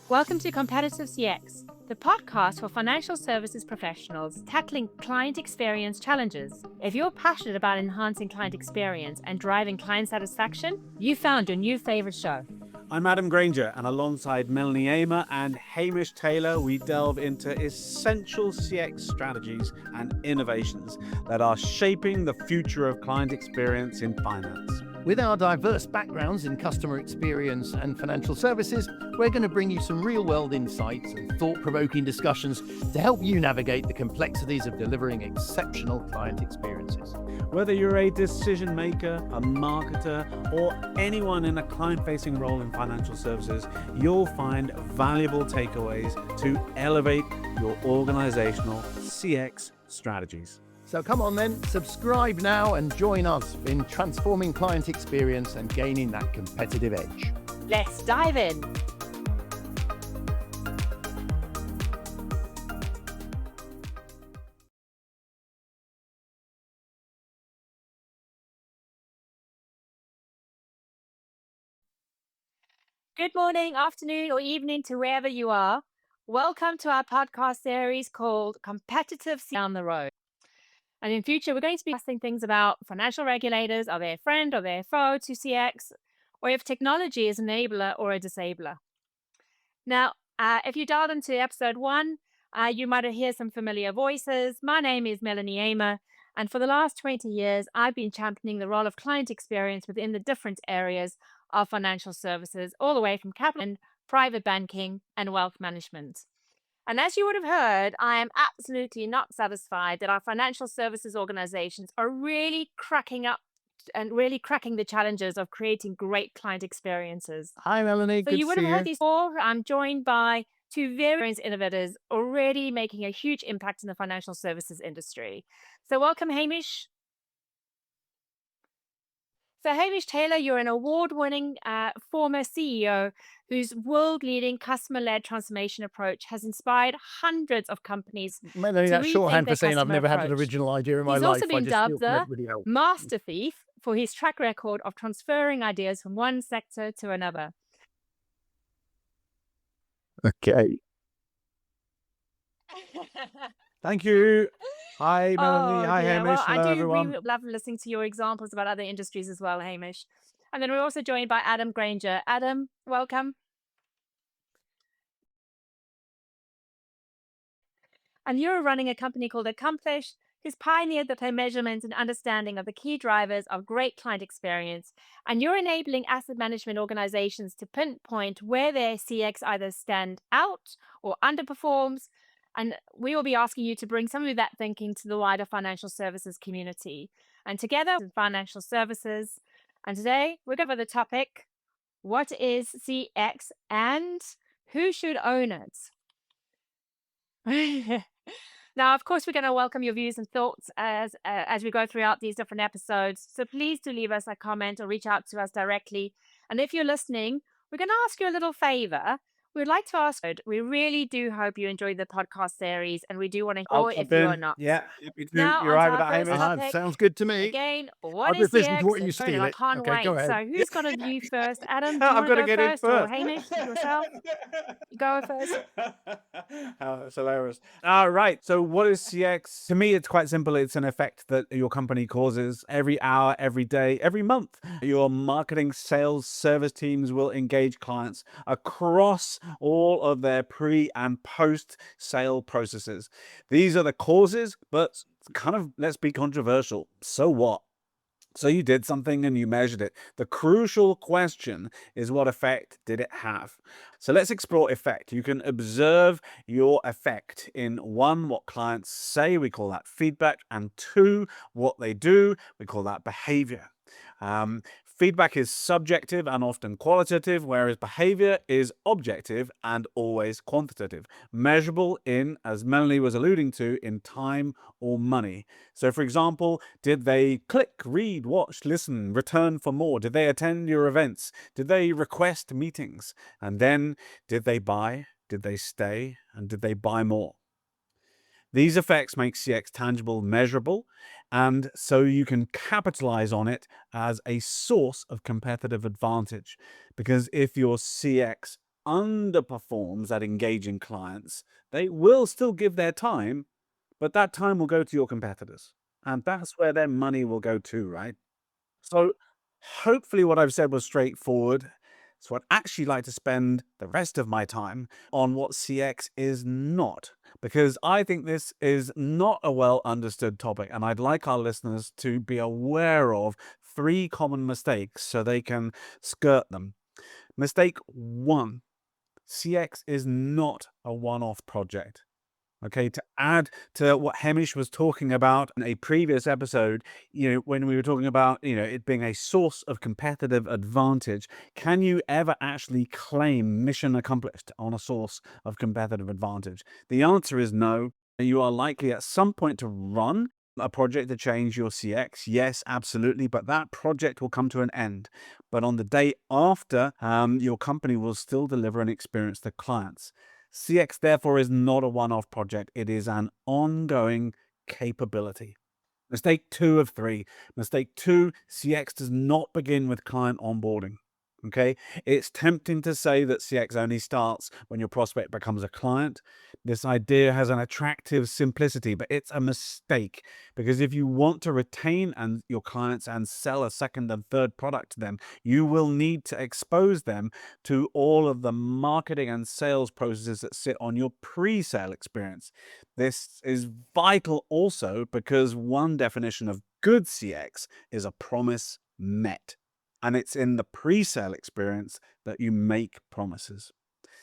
Welcome to Competitive CX, the podcast for financial services professionals tackling client experience challenges. If you're passionate about enhancing client experience and driving client satisfaction, you found your new favorite show. I'm Adam Grainger, and alongside Melanie Aimer and Hamish Taylor, we delve into essential CX strategies and innovations that are shaping the future of client experience in finance. With our diverse backgrounds in customer experience and financial services, we're going to bring you some real-world insights and thought-provoking discussions to help you navigate the complexities of delivering exceptional client experiences. Whether you're a decision maker, a marketer, or anyone in a client-facing role in financial services, you'll find valuable takeaways to elevate your organizational CX strategies. So come on then, subscribe now and join us in transforming client experience and gaining that competitive edge. Let's dive in. Good morning, afternoon, or evening to wherever you are. Welcome to our podcast series called Competitive CX Down the Road. And in future, we're going to be discussing things about financial regulators, are they a friend or they a foe to CX, or if technology is an enabler or a disabler. Now, if you dialed into episode 1, you might hear some familiar voices. My name is Melanie Aimer, and for the last 20 years, I've been championing the role of client experience within the different areas of financial services, all the way from capital and private banking and wealth management. And as you would have heard, I am absolutely not satisfied that our financial services organizations are really cracking up and really cracking the challenges of creating great client experiences. Hi, Melanie. So Good you to would see have you. heard these before. I'm joined by two very experienced innovators already making a huge impact in the financial services industry. So welcome, Hamish. So Hamish Taylor, you're an award-winning former CEO whose world-leading customer-led transformation approach has inspired hundreds of companies. Melanie, to that's rethink shorthand their for saying I've customer never had an approach. original idea in my He's life. also been I just steal dubbed from the everybody else. master thief for his track record of transferring ideas from one sector to another. Okay. Thank you. Hi, Melanie. Oh Hi, dear. Hamish. Well, I Hello, do everyone. really love listening to your examples about other industries as well, Hamish. And then we're also joined by Adam Grainger. Adam, welcome. And you're running a company called Accomplish, who's pioneered the measurement and understanding of the key drivers of great client experience. And you're enabling asset management organizations to pinpoint where their CX either stand out or underperforms. And we will be asking you to bring some of that thinking to the wider financial services community. And together, in financial services. And today, we're going to cover the topic, what is CX and who should own it? Now, of course, we're going to welcome your views and thoughts as we go throughout these different episodes. So please do leave us a comment or reach out to us directly. And if you're listening, we're going to ask you a little favor. We'd like to ask, we really do hope you enjoyed the podcast series, and we do want to I'll hear if jump you in. are not. Yeah, happy to. Now, You're onto right with our that, first Hamish? topic. Sounds good to me. Again, I'll what is just listen to CX? what you steal I it. can't Okay, wait. go ahead. So who's got a view first? Adam, do you I'm want to going to go get in first, or first. Hamish, yourself? Go first. Oh, that's hilarious. All right. So what is CX? To me, it's quite simple. It's an effect that your company causes every hour, every day, every month. Your marketing, sales, service teams will engage clients across all of their pre and post sale processes. These are the causes, but kind of, let's be controversial. So what? So you did something and you measured it. The crucial question is, what effect did it have? So let's explore effect. You can observe your effect in 1, what clients say, we call that feedback, and 2, what they do, we call that behavior. Feedback is subjective and often qualitative, whereas behavior is objective and always quantitative, measurable in, as Melanie was alluding to, in time or money. So, for example, did they click, read, watch, listen, return for more? Did they attend your events? Did they request meetings? And then, did they buy? Did they stay? And did they buy more? These effects make CX tangible, measurable, and so you can capitalize on it as a source of competitive advantage. Because if your CX underperforms at engaging clients, they will still give their time, but that time will go to your competitors. And that's where their money will go to, right? So hopefully what I've said was straightforward. So I'd actually like to spend the rest of my time on what CX is not, because I think this is not a well understood topic. And I'd like our listeners to be aware of 3 common mistakes so they can skirt them. Mistake 1: CX is not a one-off project. Okay, to add to what Hamish was talking about in a previous episode, when we were talking about, it being a source of competitive advantage, can you ever actually claim mission accomplished on a source of competitive advantage? The answer is no. You are likely at some point to run a project to change your CX. Yes, absolutely. But that project will come to an end. But on the day after, your company will still deliver an experience to clients. CX, therefore, is not a one-off project. It is an ongoing capability. Mistake 2 of 3. Mistake 2: CX does not begin with client onboarding. Okay, it's tempting to say that CX only starts when your prospect becomes a client. This idea has an attractive simplicity, but it's a mistake, because if you want to retain your clients and sell a second and third product to them, you will need to expose them to all of the marketing and sales processes that sit on your pre-sale experience. This is vital also because one definition of good CX is a promise met. And it's in the pre-sale experience that you make promises.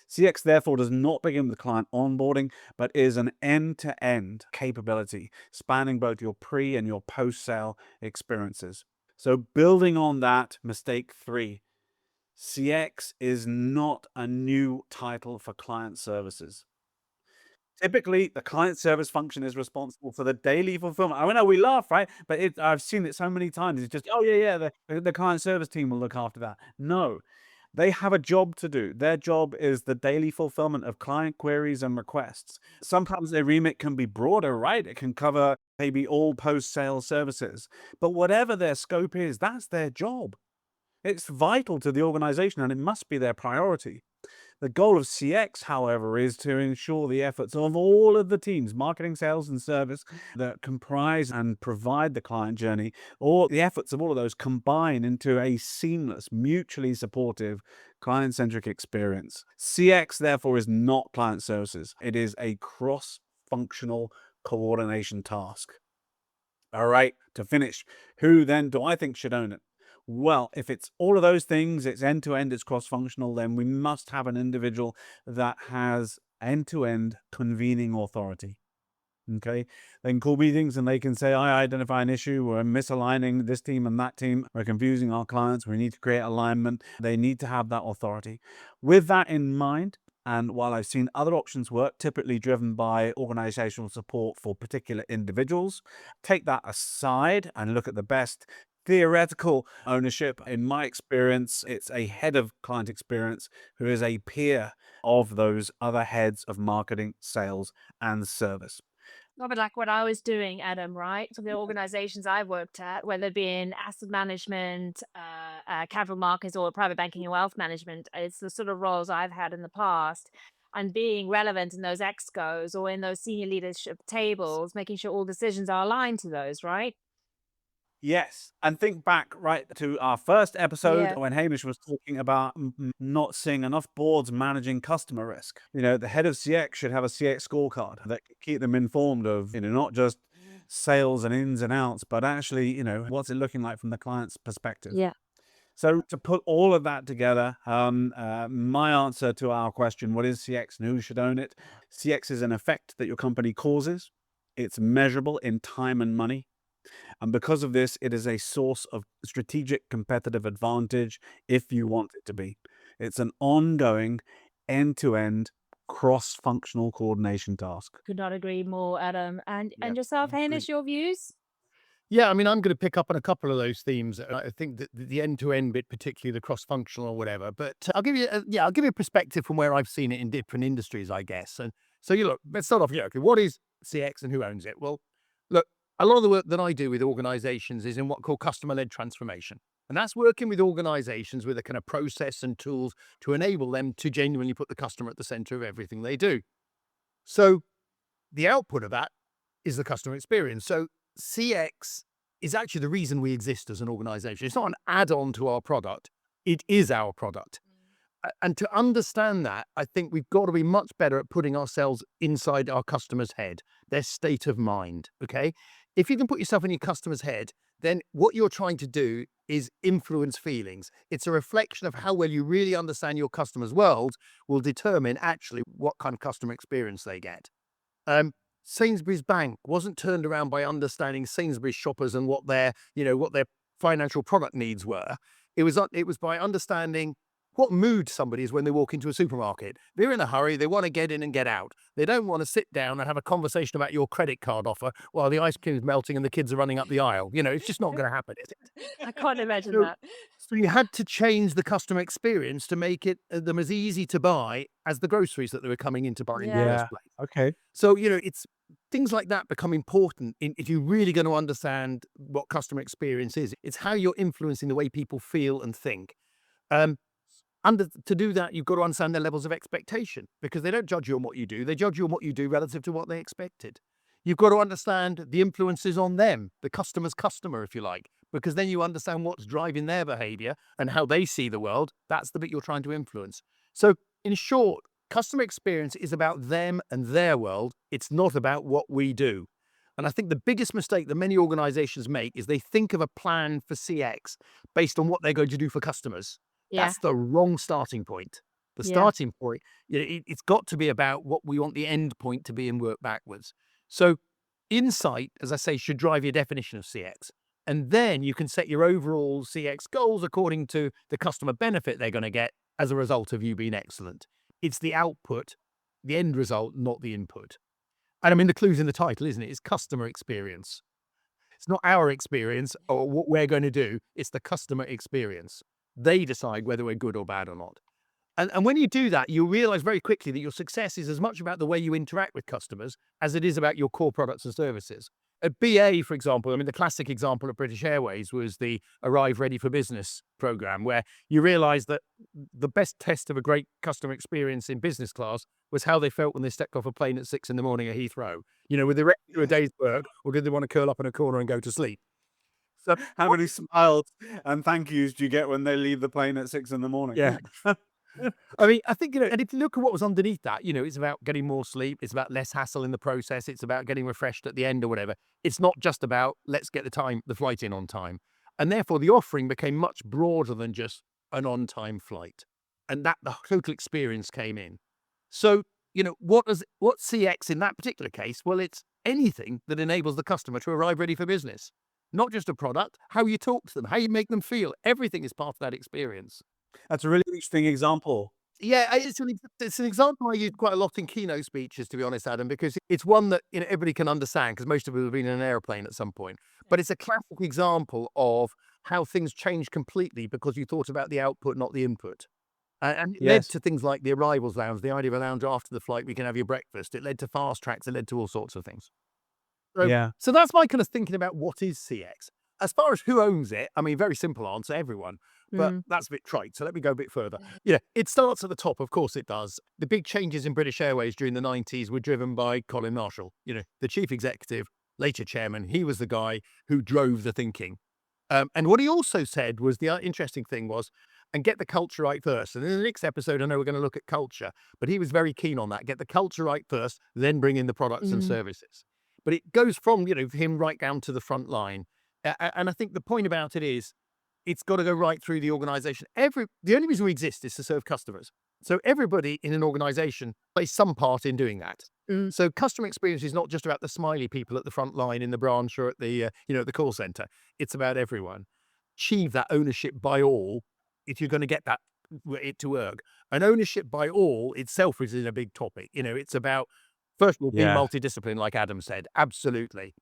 CX, therefore, does not begin with client onboarding, but is an end-to-end capability spanning both your pre and your post-sale experiences. So building on that, mistake 3, CX is not a new title for client services. Typically, the client service function is responsible for the daily fulfillment. I know we laugh, right? But I've seen it so many times. It's just, oh yeah, the client service team will look after that. No, they have a job to do. Their job is the daily fulfillment of client queries and requests. Sometimes their remit can be broader, right? It can cover maybe all post-sale services. But whatever their scope is, that's their job. It's vital to the organization and it must be their priority. The goal of CX, however, is to ensure the efforts of all of the teams, marketing, sales, and service, that comprise and provide the client journey, or the efforts of all of those combine into a seamless, mutually supportive, client-centric experience. CX, therefore, is not client services. It is a cross-functional coordination task. All right, to finish, who then do I think should own it? Well, if it's all of those things, it's end-to-end, it's cross-functional, then we must have an individual that has end-to-end convening authority. Okay, they can call meetings and they can say, I identify an issue, we're misaligning this team and that team, we're confusing our clients, we need to create alignment. They need to have that authority. With that in mind, and while I've seen other options work, typically driven by organizational support for particular individuals, take that aside and look at the best theoretical ownership. In my experience, it's a head of client experience who is a peer of those other heads of marketing, sales, and service. No, but like what I was doing, Adam, right? So the organizations I've worked at, whether it be in asset management, capital markets, or private banking and wealth management, it's the sort of roles I've had in the past. And being relevant in those excos or in those senior leadership tables, making sure all decisions are aligned to those, right? Yes, and think back right to our first episode Yeah. when Hamish was talking about not seeing enough boards managing customer risk. The head of CX should have a CX scorecard that can keep them informed of, not just sales and ins and outs, but actually, what's it looking like from the client's perspective. Yeah. So to put all of that together, my answer to our question, what is CX and who should own it? CX is an effect that your company causes. It's measurable in time and money. And because of this, it is a source of strategic competitive advantage if you want it to be. It's an ongoing, end-to-end, cross-functional coordination task. Could not agree more, Adam. And Yeah, yourself, absolutely. Hamish, your views? Yeah, I mean, I'm going to pick up on a couple of those themes. I think that the end-to-end bit, particularly the cross-functional or whatever. But I'll give you, I'll give you a perspective from where I've seen it in different industries, I guess. And so, look, let's start off. Yeah, okay, what is CX and who owns it? Well, look, a lot of the work that I do with organizations is in what I call customer-led transformation. And that's working with organizations with a kind of process and tools to enable them to genuinely put the customer at the center of everything they do. So the output of that is the customer experience. So CX is actually the reason we exist as an organization. It's not an add-on to our product. It is our product. And to understand that, I think we've got to be much better at putting ourselves inside our customer's head, their state of mind, okay? If you can put yourself in your customer's head, then what you're trying to do is influence feelings. It's a reflection of how well you really understand your customer's world will determine actually what kind of customer experience they get. Sainsbury's Bank wasn't turned around by understanding Sainsbury's shoppers and what their financial product needs were. It was by understanding what mood somebody is when they walk into a supermarket. They're in a hurry. They want to get in and get out. They don't want to sit down and have a conversation about your credit card offer while the ice cream is melting and the kids are running up the aisle. It's just not going to happen, is it? I can't imagine So, that. so you had to change the customer experience to make it them as easy to buy as the groceries that they were coming in to buy in the Yeah. first place. Okay. So, it's things like that become important if you're really going to understand what customer experience is. It's how you're influencing the way people feel and think. To do that, you've got to understand their levels of expectation, because they don't judge you on what you do. They judge you on what you do relative to what they expected. You've got to understand the influences on them, the customer's customer, if you like, because then you understand what's driving their behavior and how they see the world. That's the bit you're trying to influence. So in short, customer experience is about them and their world. It's not about what we do. And I think the biggest mistake that many organizations make is they think of a plan for CX based on what they're going to do for customers. Yeah. That's the wrong starting point. The Yeah. starting point, it's got to be about what we want the end point to be and work backwards. So insight, as I say, should drive your definition of CX. And then you can set your overall CX goals according to the customer benefit they're going to get as a result of you being excellent. It's the output, the end result, not the input. And I mean, the clue's in the title, isn't it? It's customer experience. It's not our experience or what we're going to do. It's the customer experience. They decide whether we're good or bad or not. And when you do that, you realize very quickly that your success is as much about the way you interact with customers as it is about your core products and services. At BA, for example, I mean, the classic example of British Airways was the Arrive Ready for Business program, where you realize that the best test of a great customer experience in business class was how they felt when they stepped off a plane at 6 a.m. at Heathrow. Were they ready to do a day's work, or did they want to curl up in a corner and go to sleep? So how many smiles and thank yous do you get when they leave the plane at 6 a.m? Yeah. I mean, I think, and if you look at what was underneath that, it's about getting more sleep. It's about less hassle in the process. It's about getting refreshed at the end or whatever. It's not just about let's get the flight in on time. And therefore the offering became much broader than just an on-time flight. And that the total experience came in. So, what's CX in that particular case? Well, it's anything that enables the customer to arrive ready for business. Not just a product, how you talk to them, how you make them feel. Everything is part of that experience. That's a really interesting example. Yeah, it's an example I use quite a lot in keynote speeches, to be honest, Adam, because it's one that everybody can understand, because most of us have been in an airplane at some point. But it's a classic example of how things change completely because you thought about the output, not the input. And it led to things like the arrivals lounge, the idea of a lounge after the flight, we can have your breakfast. It led to fast tracks. It led to all sorts of things. So that's my kind of thinking about what is CX. As far as who owns it, I mean, very simple answer, everyone. But that's a bit trite. So let me go a bit further. It starts at the top. Of course it does. The big changes in British Airways during the 90s were driven by Colin Marshall, the chief executive, later chairman. He was the guy who drove the thinking. And what he also said was the interesting thing was, and get the culture right first. And in the next episode, I know we're going to look at culture, but he was very keen on that. Get the culture right first, then bring in the products and services. But it goes from, him right down to the front line. And I think the point about it is, it's got to go right through the organization. The only reason we exist is to serve customers. So everybody in an organization plays some part in doing that. So customer experience is not just about the smiley people at the front line in the branch or at the, the call center. It's about everyone. Achieve that ownership by all if you're going to get it to work. And ownership by all itself is a big topic. It's about, first of all, being multidisciplined, like Adam said. Absolutely.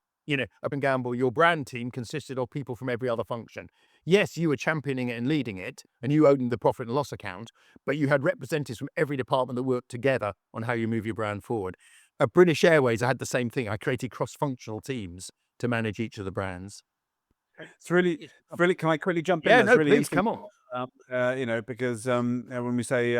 Up and Gamble, your brand team consisted of people from every other function. Yes, you were championing it and leading it, and you owned the profit and loss account, but you had representatives from every department that worked together on how you move your brand forward. At British Airways, I had the same thing. I created cross-functional teams to manage each of the brands. It's really. Can I quickly jump in? Yeah, That's no, really please, interesting. come on. Because when we say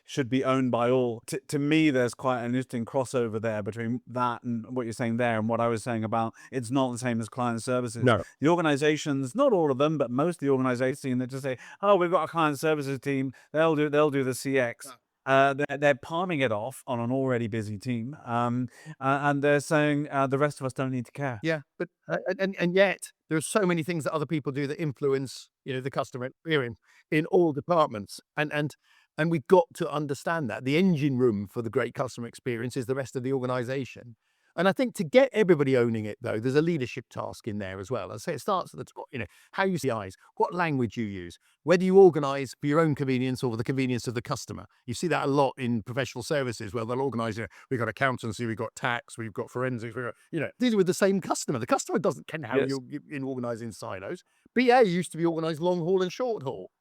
should be owned by all, to me, there's quite an interesting crossover there between that and what you're saying there, and what I was saying about it's not the same as client services. No. The organizations, not all of them, but most of the organizations, they just say, "Oh, we've got a client services team. They'll do the CX." They're palming it off on an already busy team, and they're saying the rest of us don't need to care. Yeah, but and yet there are so many things that other people do that influence, the customer experience in all departments, and we've got to understand that the engine room for the great customer experience is the rest of the organization. And I think to get everybody owning it, though, there's a leadership task in there as well. I say it starts at the top, how you see eyes, what language you use, whether you organize for your own convenience or for the convenience of the customer. You see that a lot in professional services where they'll organize, we've got accountancy, we've got tax, we've got forensics, these are with the same customer. The customer doesn't care how Yes. you're in organizing silos. BA used to be organized long haul and short haul.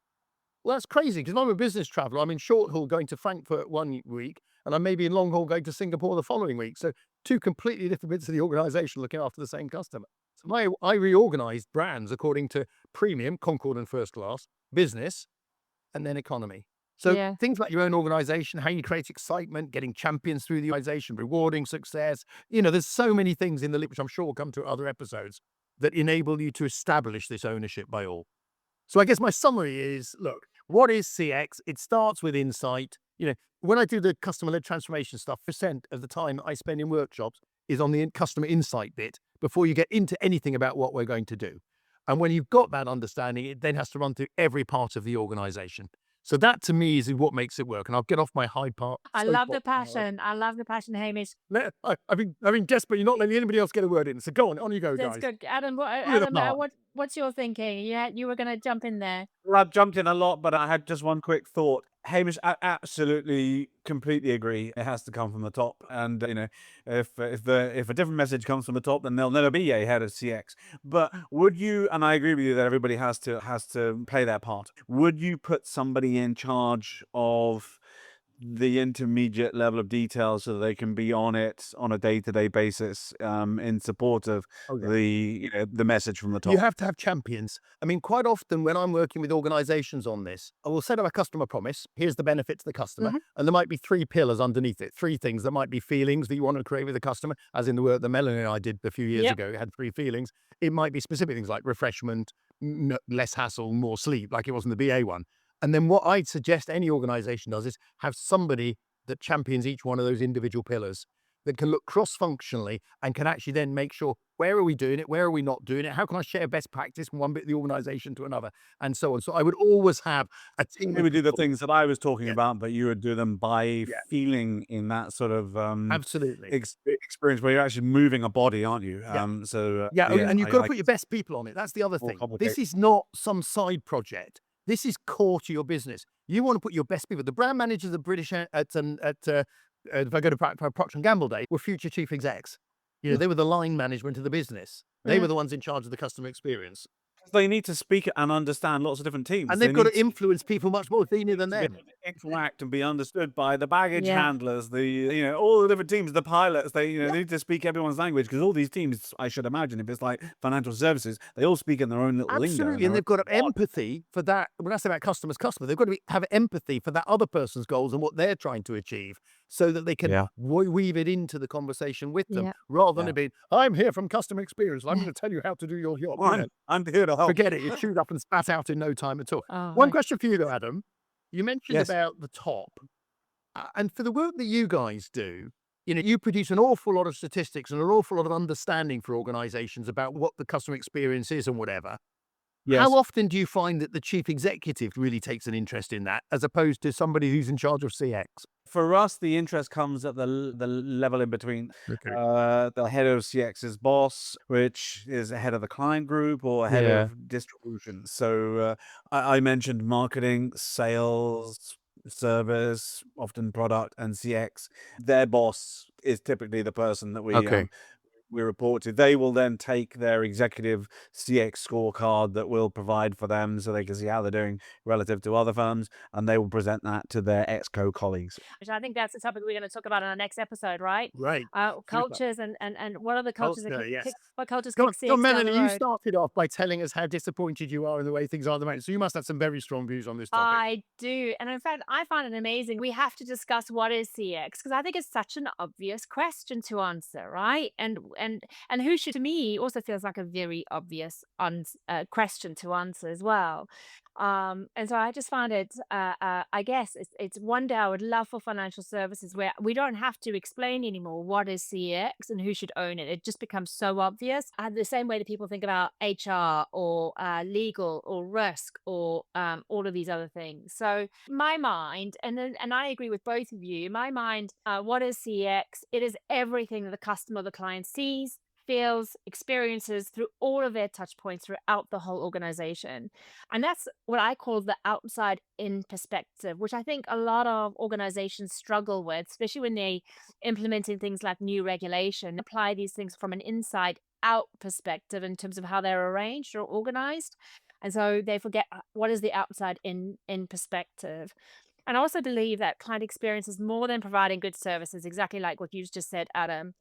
Well, that's crazy because I'm a business traveler. I'm in short haul going to Frankfurt one week, and I may be in long haul going to Singapore the following week. So two completely different bits of the organization looking after the same customer. So I reorganized brands according to premium, Concorde and first class, business, and then economy. So Yeah. things like your own organization, how you create excitement, getting champions through the organization, rewarding success. There's so many things in the list, which I'm sure will come to other episodes, that enable you to establish this ownership by all. So I guess my summary is, look, what is CX? It starts with insight. When I do the customer-led transformation stuff, percent of the time I spend in workshops is on the customer insight bit before you get into anything about what we're going to do. And when you've got that understanding, it then has to run through every part of the organization. So that to me is what makes it work. And I'll get off my high part. I love the passion. I love the passion, Hamish. I've been desperate. You're not letting anybody else get a word in. So go on you go, That's guys. good. Adam, Give it a mark. what's your thinking? You were going to jump in there. Well, I've jumped in a lot, but I had just one quick thought. Hamish, I absolutely, completely agree. It has to come from the top, and if a different message comes from the top, then there'll never be a head of CX. But would you? And I agree with you that everybody has to play their part. Would you put somebody in charge of the intermediate level of detail so that they can be on it on a day-to-day basis in support of the message from the top? You have to have champions. I mean, quite often when I'm working with organizations on this, I will set up a customer promise. Here's the benefit to the customer. And there might be 3 pillars underneath it, 3 things. That might be feelings that you want to create with the customer, as in the work that Melanie and I did a few years ago. It had 3 feelings. It might be specific things like refreshment, less hassle, more sleep, like it was in the BA one. And then what I'd suggest any organization does is have somebody that champions each one of those individual pillars, that can look cross-functionally and can actually then make sure, where are we doing it? Where are we not doing it? How can I share best practice from one bit of the organization to another? And so on. So I would always have a team. You would do the things that I was talking about, but you would do them by feeling in that sort of absolutely experience where you're actually moving a body, aren't you? And you've got to put your best people on it. That's the other thing. This is not some side project. This is core to your business. You want to put your best people. The brand managers of British if I go to Procter & Gamble Day, were future chief execs. They were the line management of the business. They were the ones in charge of the customer experience. They need to speak and understand lots of different teams. And they've got to influence people much more senior than them. Interact and be understood by the baggage handlers, all the different teams, the pilots. They need to speak everyone's language, because all these teams, I should imagine, if it's like financial services, they all speak in their own little lingo. Absolutely, and they've got to have empathy for that. When I say about customer, they've got to have empathy for that other person's goals and what they're trying to achieve, so that they can weave it into the conversation with them, rather than it being, I'm here from customer experience, and I'm going to tell you how to do your job. Well, I'm here to help. Forget it. You're chewed up and spat out in no time at all. One question for you, though, Adam. You mentioned about the top. And for the work that you guys do, you produce an awful lot of statistics and an awful lot of understanding for organizations about what the customer experience is and whatever. Yes. How often do you find that the chief executive really takes an interest in that, as opposed to somebody who's in charge of CX? For us, the interest comes at the level in between. The head of CX's boss, which is a head of the client group, or head of distribution. So I mentioned marketing, sales, service, often product, and CX. Their boss is typically the person that we report to, they will then take their executive CX scorecard that we'll provide for them so they can see how they're doing relative to other firms, and they will present that to their exco colleagues. Which I think that's the topic we're going to talk about in our next episode, right? Right. Super. Cultures and what are the cultures that Culture, yes. what cultures Go kick on, CX down the Melanie, you road? started off by telling us how disappointed you are in the way things are at the moment. So you must have some very strong views on this topic. I do. And in fact, I find it amazing. We have to discuss what is CX because I think it's such an obvious question to answer, right? And who should, to me, also feels like a very obvious question to answer as well. And so I just find it, I guess it's one day I would love for financial services where we don't have to explain anymore what is CX and who should own it. It just becomes so obvious. The same way that people think about HR or legal or risk or all of these other things. So my mind, and I agree with both of you, in my mind, what is CX? It is everything that the customer or the client sees, feels, experiences through all of their touch points throughout the whole organization. And that's what I call the outside in perspective, which I think a lot of organizations struggle with, especially when they implementing things like new regulation, apply these things from an inside out perspective in terms of how they're arranged or organized. And so they forget what is the outside in perspective. And I also believe that client experience is more than providing good services, exactly like what you just said, Adam.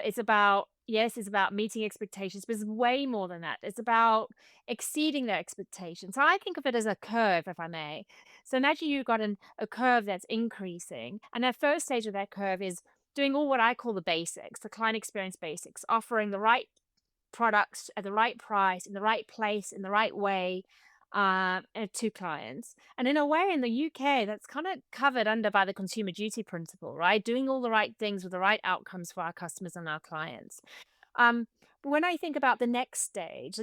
It's about, yes, it's about meeting expectations, but it's way more than that. It's about exceeding their expectations. So I think of it as a curve, if I may. So imagine you've got a curve that's increasing, and that first stage of that curve is doing all what I call the basics, the client experience basics, offering the right products at the right price, in the right place, in the right way to clients. And in a way, in the UK, that's kind of covered under by the consumer duty principle, right? Doing all the right things with the right outcomes for our customers and our clients. But when I think about the next stage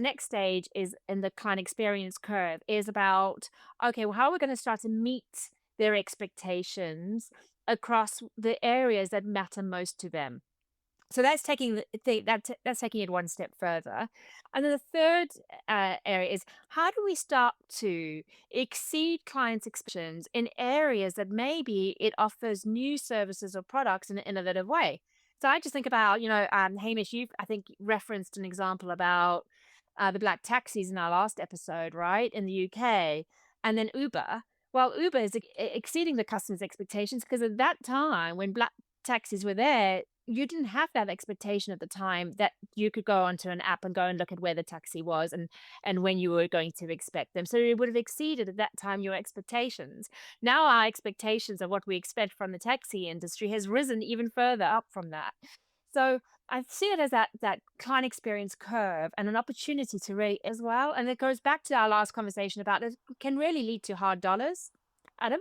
is in the client experience curve is about, okay, well, how are we going to start to meet their expectations across the areas that matter most to them? So that's taking that's taking it one step further. And then the third area is how do we start to exceed clients' expectations in areas that maybe it offers new services or products in an innovative way. So I just think about, Hamish, you've, I think, referenced an example about the black taxis in our last episode, right, in the UK, and then Uber. Well, Uber is exceeding the customers' expectations because at that time when black taxis were there, you didn't have that expectation at the time that you could go onto an app and go and look at where the taxi was and when you were going to expect them. So it would have exceeded at that time your expectations. Now our expectations of what we expect from the taxi industry has risen even further up from that. So I see it as that client experience curve and an opportunity to rate as well. And it goes back to our last conversation about it can really lead to hard dollars. Adam?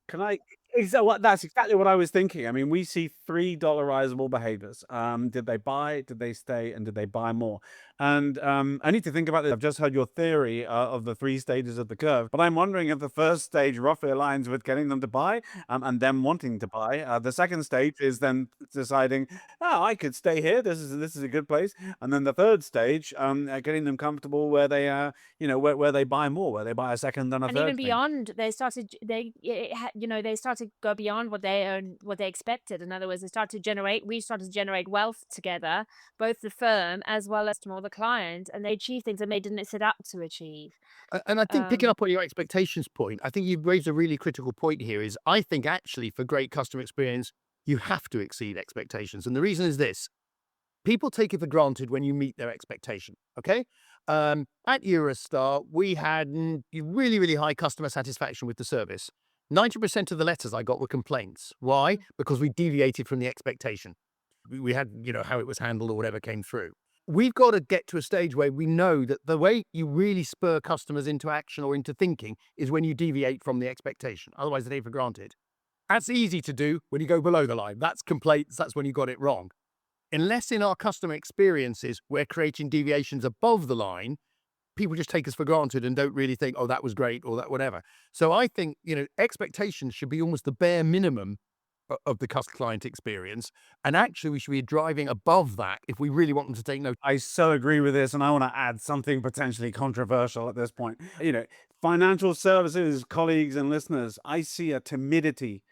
Can I? That's exactly what I was thinking. I mean, we see three dollarizable behaviors. Did they buy? Did they stay? And did they buy more? And I need to think about this. I've just heard your theory of the three stages of the curve, but I'm wondering if the first stage roughly aligns with getting them to buy and them wanting to buy. The second stage is then deciding, oh, I could stay here. This is a good place. And then the third stage, getting them comfortable where they where they buy more, where they buy a second and a And third even thing. beyond, they started they started to go beyond what they expected. In other words, we started to generate wealth together, both the firm as well as to the client, and they achieved things that they didn't set out to achieve. And I think picking Um, up on your expectations point, I think you've raised a really critical point here is I think actually for great customer experience, you have to exceed expectations. And the reason is this. People take it for granted when you meet their expectation. Okay. At Eurostar, we had really, really high customer satisfaction with the service. 90% of the letters I got were complaints. Why? Because we deviated from the expectation. We had, how it was handled or whatever came through. We've got to get to a stage where we know that the way you really spur customers into action or into thinking is when you deviate from the expectation. Otherwise, they take it for granted. That's easy to do when you go below the line. That's complaints. That's when you got it wrong. Unless in our customer experiences, we're creating deviations above the line, people just take us for granted and don't really think, oh, that was great or that whatever. So I think, expectations should be almost the bare minimum of the client experience. And actually, we should be driving above that if we really want them to take note. I so agree with this, and I want to add something potentially controversial at this point. Financial services colleagues and listeners, I see a timidity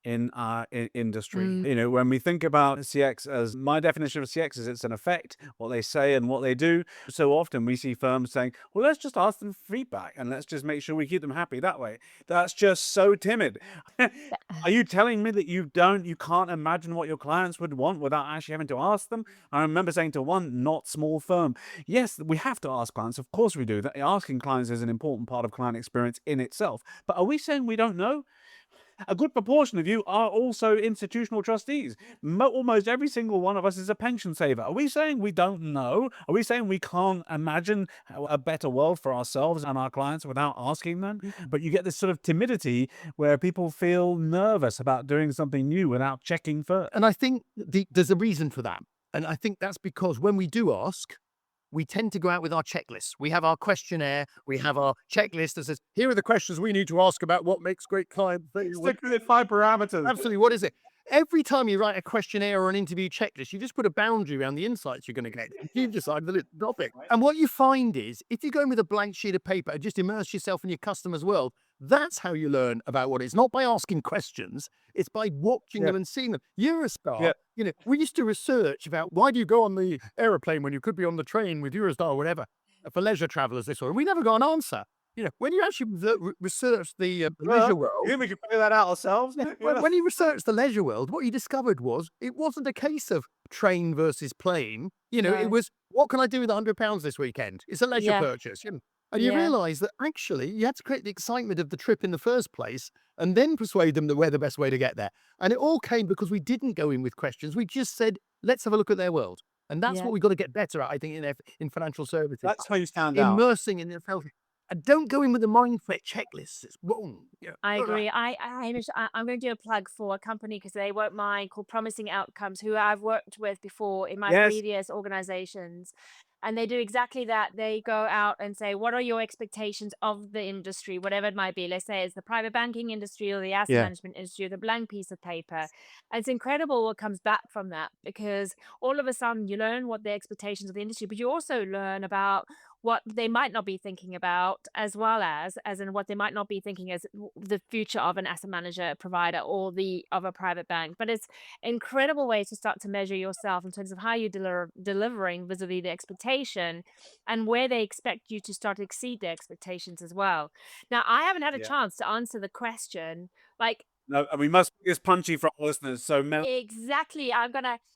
in our industry. Mm. You know, when we think about CX, as my definition of CX is it's an effect, what they say and what they do. So often we see firms saying, well, let's just ask them for feedback and let's just make sure we keep them happy that way. That's just so timid. Are you telling me that you can't imagine what your clients would want without actually having to ask them? I remember saying to one not small firm, yes, we have to ask clients. Of course we do. That asking clients is an important part of client experience in itself. But are we saying we don't know? A good proportion of you are also institutional trustees. Almost every single one of us is a pension saver. Are we saying we don't know? Are we saying we can't imagine a better world for ourselves and our clients without asking them? But you get this sort of timidity where people feel nervous about doing something new without checking first. And I think there's a reason for that. And I think that's because when we do ask, we tend to go out with our checklists. We have our questionnaire, we have our checklist that says, here are the questions we need to ask about what makes great clients. Stick with 5 parameters. Absolutely. What is it? Every time you write a questionnaire or an interview checklist, you just put a boundary around the insights you're going to get. You decide the topic. And what you find is, if you go in with a blank sheet of paper and just immerse yourself in your customer's world, that's how you learn about what it is. Not by asking questions, it's by watching them and seeing them. Eurostar, you know, we used to research about why do you go on the aeroplane when you could be on the train with Eurostar or whatever for leisure travelers, this sort. And we never got an answer. You know, when you actually research the leisure world, We can figure that out ourselves. when you research the leisure world, what you discovered was it wasn't a case of train versus plane. You know, it was, what can I do with £100 this weekend? It's a leisure purchase. You know? And you realise that actually you had to create the excitement of the trip in the first place and then persuade them that we're the best way to get there. And it all came because we didn't go in with questions. We just said, let's have a look at their world. And that's what we've got to get better at, I think, in financial services. That's how you stand out. Immersing in yourself. And don't go in with the mindset checklists. It's wrong. I agree. Hamish, I'm going to do a plug for a company because they won't mind, called Promising Outcomes, who I've worked with before in my previous organizations. And they do exactly that. They go out and say, what are your expectations of the industry, whatever it might be? Let's say it's the private banking industry or the asset management industry or the blank piece of paper. And it's incredible what comes back from that, because all of a sudden you learn what the expectations of the industry, but you also learn about what they might not be thinking about, as well as in what they might not be thinking as the future of an asset manager provider or of a private bank. But it's incredible way to start to measure yourself in terms of how you're delivering vis-a-vis the expectation and where they expect you to start to exceed their expectations as well. Now, I haven't had a chance to answer the question, like, No, and we must make this punchy for our listeners. So, exactly.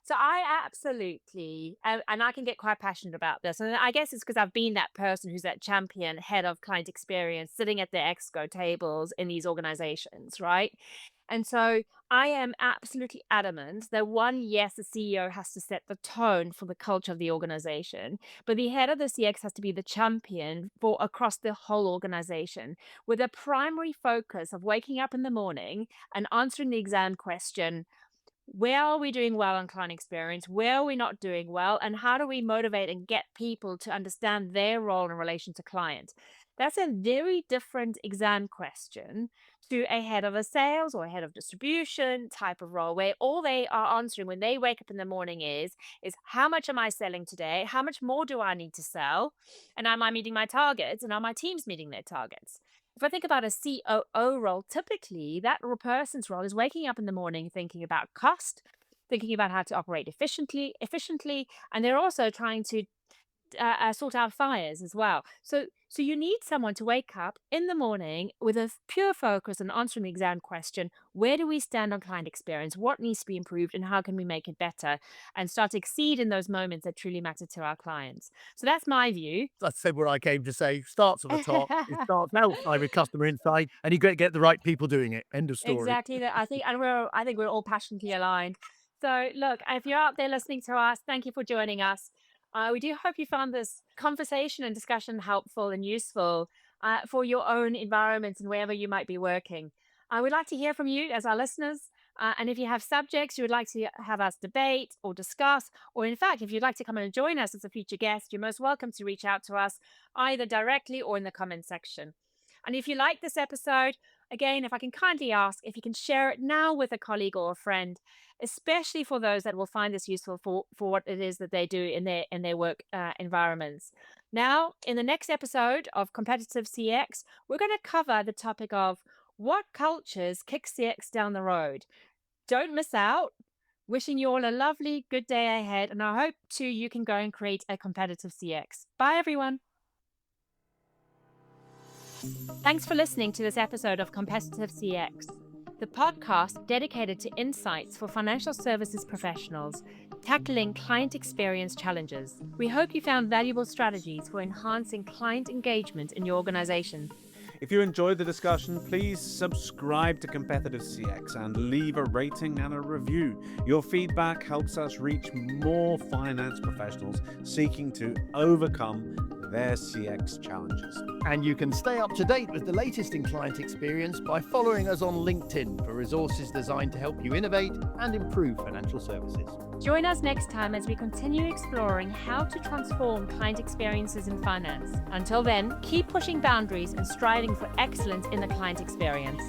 So I absolutely, and I can get quite passionate about this. And I guess it's because I've been that person who's that champion head of client experience sitting at the exco tables in these organizations, right? And so I am absolutely adamant that one, yes, the CEO has to set the tone for the culture of the organization, but the head of the CX has to be the champion for across the whole organization, with a primary focus of waking up in the morning and answering the exam question, where are we doing well on client experience? Where are we not doing well? And how do we motivate and get people to understand their role in relation to client? That's a very different exam question to a head of a sales or a head of distribution type of role, where all they are answering when they wake up in the morning is how much am I selling today? How much more do I need to sell? And am I meeting my targets? And are my teams meeting their targets? If I think about a COO role, typically that person's role is waking up in the morning thinking about cost, thinking about how to operate efficiently, and they're also trying to sort out fires as well. So you need someone to wake up in the morning with a pure focus on answering the exam question: where do we stand on client experience? What needs to be improved, and how can we make it better? And start to exceed in those moments that truly matter to our clients. So that's my view. I said what I came to say. Starts at the top. It starts outside with customer insight, and you got to get the right people doing it. End of story. Exactly that. I think we're all passionately aligned. So look, if you're out there listening to us, thank you for joining us. We do hope you found this conversation and discussion helpful and useful for your own environments and wherever you might be working. We'd like to hear from you as our listeners. And if you have subjects you would like to have us debate or discuss, or in fact, if you'd like to come and join us as a future guest, you're most welcome to reach out to us either directly or in the comment section. And if you like this episode, again, if I can kindly ask if you can share it now with a colleague or a friend, especially for those that will find this useful for what it is that they do in their work environments. Now, in the next episode of Competitive CX, we're going to cover the topic of What cultures kick CX down the road? Don't miss out. Wishing you all a lovely, good day ahead, and I hope too you can go and create a competitive CX. Bye, everyone. Thanks for listening to this episode of Competitive CX, the podcast dedicated to insights for financial services professionals tackling client experience challenges. We hope you found valuable strategies for enhancing client engagement in your organization. If you enjoyed the discussion, please subscribe to Competitive CX and leave a rating and a review. Your feedback helps us reach more finance professionals seeking to overcome their CX challenges. And you can stay up to date with the latest in client experience by following us on LinkedIn for resources designed to help you innovate and improve financial services. Join us next time as we continue exploring how to transform client experiences in finance. Until then, keep pushing boundaries and striving for excellence in the client experience.